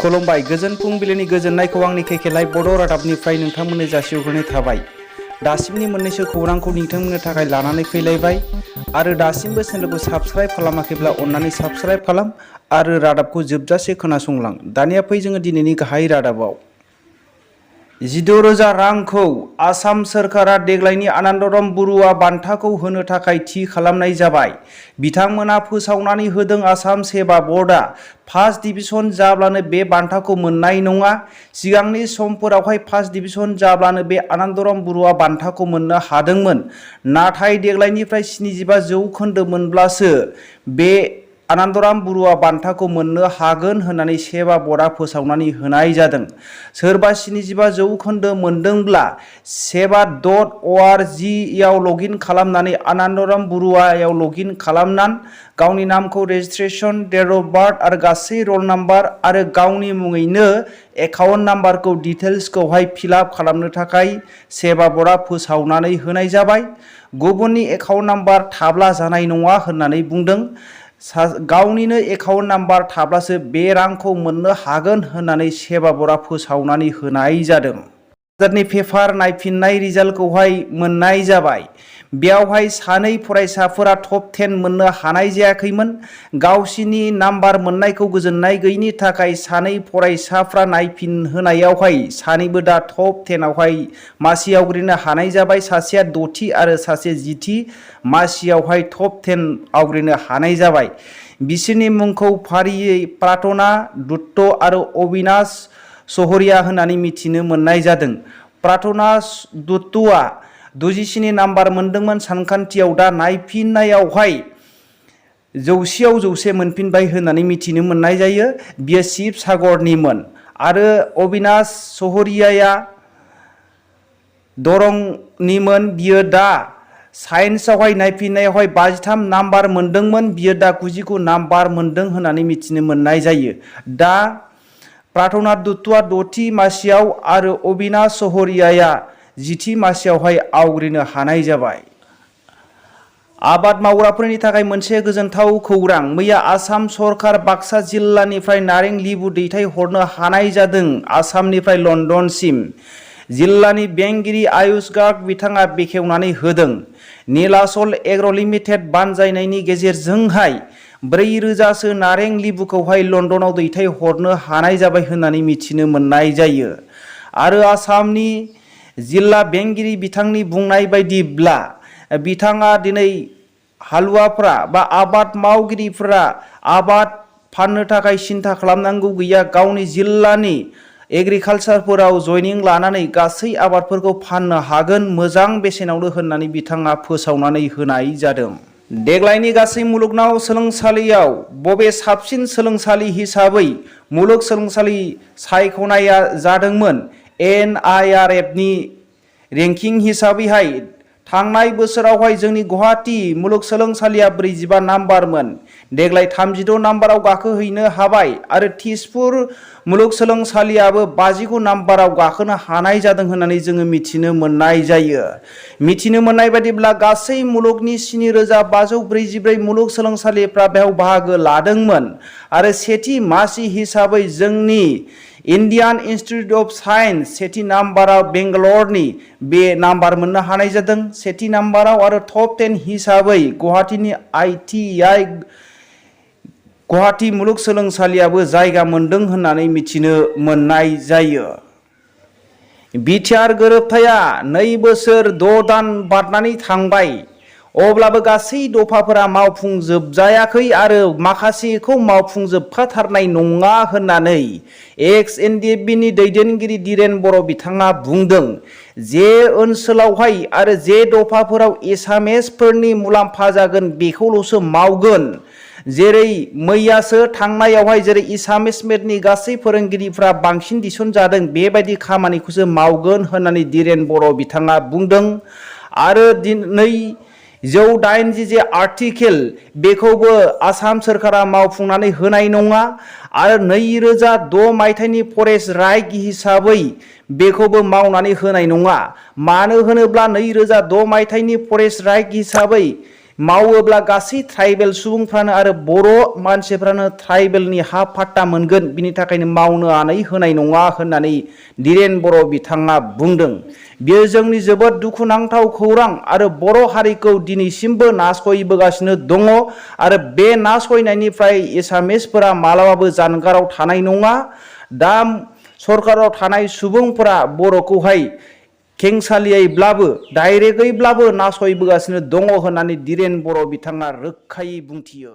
खुलुमबाय गोजोन फुंबिलिनि गोजोननायखौ आंनि केकेलाइ बड' रादाबनिफ्राय नोंथांमोननो जासिहरनाय थाबाय। दासिमनि मोननैसो खौरांखौ नोंथांमोननो थाखाय लानानै फैलायबाय आरो दासिमबो चेनेलखौ साबस्क्राइब खालामाखैब्ला अन्नानै साबस्क्राइब खालाम आरो रादाबखौ जोबजासे खोनासंलां। दानिया फै जोङो दिनैनि गाहाय रादाबाव। 16,000 रांखौ आसाम सोरखारा देग्लायनि आनन्दराम बरुवा बान्थाखौ होनो थाखाय थि खालामनाय जाबाय। बिथांमोना फोसावनानै होदों आसाम सेबा बर्डआ फार्स्ट डिभिजन जाब्लानो बे बान्थाखौ मोननाय नङा। सिगांनि समफोरावहाय फार्स्ट डिभिजन जाब्लानो बे आनन्दराम बरुवा बान्थाखौ मोननो हादोंमोन। नाथाय देग्लायनिफ्राय 75 जौखोन्दो मोनब्लासो बे आनन्दराम बरुवा बान्थाखौ मोननो हागोन होननानै सेबा बर्डआ फोसावनानै होनाय जादों। सोरबा 75 जौखोन्दो मोनदोंब्ला seva.org आव लगइन खालामनानै आनन्दराम बरुवायाव लगइन खालामनानै गावनि नामखौ रेजिस्ट्रेशन, डेट अफ बार्थ आरो गासै रल नाम्बार आरो गावनि मुङैनो एकाउन्ट नाम्बारखौ डिटेल्सखौहाय फिलआप खालामनो थाखाय सेबा बर्डआ फोसावनानै होनाय जाबाय। गुबुननि एकाउन्ट नाम्बार थाब्ला जानाय नङा होननानै बुंदों। गावनिनो एकाउन्ट नाम्बार थाब्लासो बे रांखौ मोननो हागोन होननानै सेबा बर्डआ फोसावनानै होनाय जादों। हाजारनि पेपार नायफिननाय रिजाल्टखौहाय मोननाय जाबाय। बेयावहाय सानै फरायसाफोरा टप 10 मोननो हानाय जायाखैमोन। गावसिनि नाम्बार मोननायखौ गोजोननाय गैयिनि थाखाय सानै फरायसाफ्रा नायफिनहोनायावहाय सानैबो दा टप 10 आवहाय मासि आवग्रिनो हानाय जाबाय। सासेया 6थि आरो सासे 10थि मासियावहाय टप 10 आवग्रिनो हानाय जाबाय। बिसोरनि मुंखौ फारियै प्रार्थना दत्त आरो अबिनाश सहरिया होननानै मिथिनो मोननाय जादों। प्रार्थना दत्तआ 67 नाम्बार मोनदोंमोन सानखान्थियाव, दा नायफिननायावहाय 100आव 100 मोनफिनबाय होननानै मिथिनो मोननाय जायो। बियो शिबसागरनिमोन। आरो अबिनाश सहरियाया दरंनिमोन। बियो दा साइन्सआवहाय नायफिननायावहाय 53 नाम्बार मोनदोंमोन। बियो दा 99 नाम्बार मोनदों होननानै मिथिनो मोननाय जायो। दा प्रार्थना दत्तआ 6थि मासियाव आरो अबिनाश सहरियाया 10थि मासियावहाय आवग्रिनो हानाय जाबाय। आबाद मावग्राफोरनि थाखाय मोनसे गोजोनथाव खौरां। मैया आसाम सरकार बाक्सा जिल्लानिफ्राय नारें लिबु दैथायहरनो हानाय जादों आसामनिफ्राय लण्डनसिम। जिल्लानि बेंगिरि आयुष गार्ग बिथाङा बेखेवनानै होदों। नीलाचल एग्र लिमिटेड बानजायनायनि गेजेरजोंहाय 4,000सो नारें लिबुखौहाय लण्डनाव दैथायहरनो हानाय जाबाय होननानै मिथिनो मोननाय जायो। आरो आसामनि जिल्ला बेंगिरि बिथांनि बुंनाय बायदिब्ला बिथाङा दिनै हालुवाफ्रा बा आबाद मावगिरिफ्रा आबाद फाननो थाखाय सिन्था खालामनांगौ गैया। गावनि जिल्लानि एग्रिकालसारफोराव जयनिं लानानै गासै आबादफोरखौ फाननो हागोन मोजां बेसेनावनो होननानै बिथाङा फोसावनानै होनाय जादों। देग्लायनि गासै मुलुगनाव सोलोंसालियाव बबे साबसिन सोलोंसालि हिसाबै मुलुग सोलोंसालि सायख'नाया जादोंमोन। NIRFनि रेंकिं हिसाबैहाय थांनाय बोसोरावहाय जोंनि गुवाहाटी मुलुगसोलोंसालिया 45 नाम्बारमोन। देग्लाय 36 नाम्बाराव गाखोहैनो हाबाय आरो तेजपुर मुलुगसोलोंसालियाबो 59 नाम्बाराव गाखोनो हानाय जादों होननानै जोङो मिथिनो मोननाय जायो। मिथिनो मोननाय बायदिब्ला गासै मुलुगनि 7,544 मुलुगसोलोंसालिफ्रा बेयाव बाहागो लादोंमोन आरो सेथि मासि हिसाबै जोंनि इण्डियान इन्स्टिट्युट अफ साइन्स सेथि नाम्बाराव बेंगालरनि बे नाम्बार मोननो हानाय जादों सेथि नाम्बाराव। आरो टप 10 हिसाबै गुवाहाटीनि ITI गुवाहाटी मुलुगसोलोंसालियाबो जायगा मोनदों होननानै मिथिनो मोननाय जायो। बिटिआर गोरोबथाया 2 बोसोर 6 दान बारनानै थांबाय। अब्लाबो गासै दफाफोरा मावफुंजोबजायाखै आरो माखासेखौ मावफुंजोबखाथारनाय नङा होननानै XNDFनि दैदेनगिरि दिरेन बर' बिथाङा बुंदों। जे ओनसोलावहाय आरो जे दफाफोराव एसामिसफोरनि मुलाम्फा जागोन बेखौल'सो मावगोन। जेरै मैयासो थांनायावहाय जेरै एसामिस मेडनि गासै फोरोंगिरिफ्रा बांसिन थिसनजादों बेबायदि खामानिखौसो मावगोन होननानै दिरेन बर' बिथाङा बुंदों। आरो 280 जे आर्टिकेल बेखौबो आसाम सोरखारा मावफुंनानै होनाय नङा। आरो 2006 मायथाइनि फरेस्ट राइट हिसाबै बेखौबो मावनानै होनाय नङा। मानो होनोब्ला 2006 मायथाइनि फरेस्ट राइट हिसाबै मावोब्ला गासै ट्राइबेल सुबुंफ्रानो आरो बर' मानसिफ्रानो ट्राइबेलनि हा फाट्टा मोनगोन, बिनि थाखायनो मावनानै होनाय नङा होननानै धीरेन बर' बिथाङा बुंदों। बेयो जोंनि जोबोद दुखुनांथाव खौरां आरो बर' हारिखौ दिनैसिमबो नासयबोगासिनो दङ आरो बे नासयनायनिफ्राय एसामिसफोरा मालाबाबो जानगाराव थानाय नङा। दा सरकाराव थानाय सुबुंफोरा बर'खौहाय खेंसालियैब्लाबो डाइरेक्टैब्लाबो नासयबोगासिनो दङ होननानै धीरेन बर' बिथाङा रोखायै बुंथियो।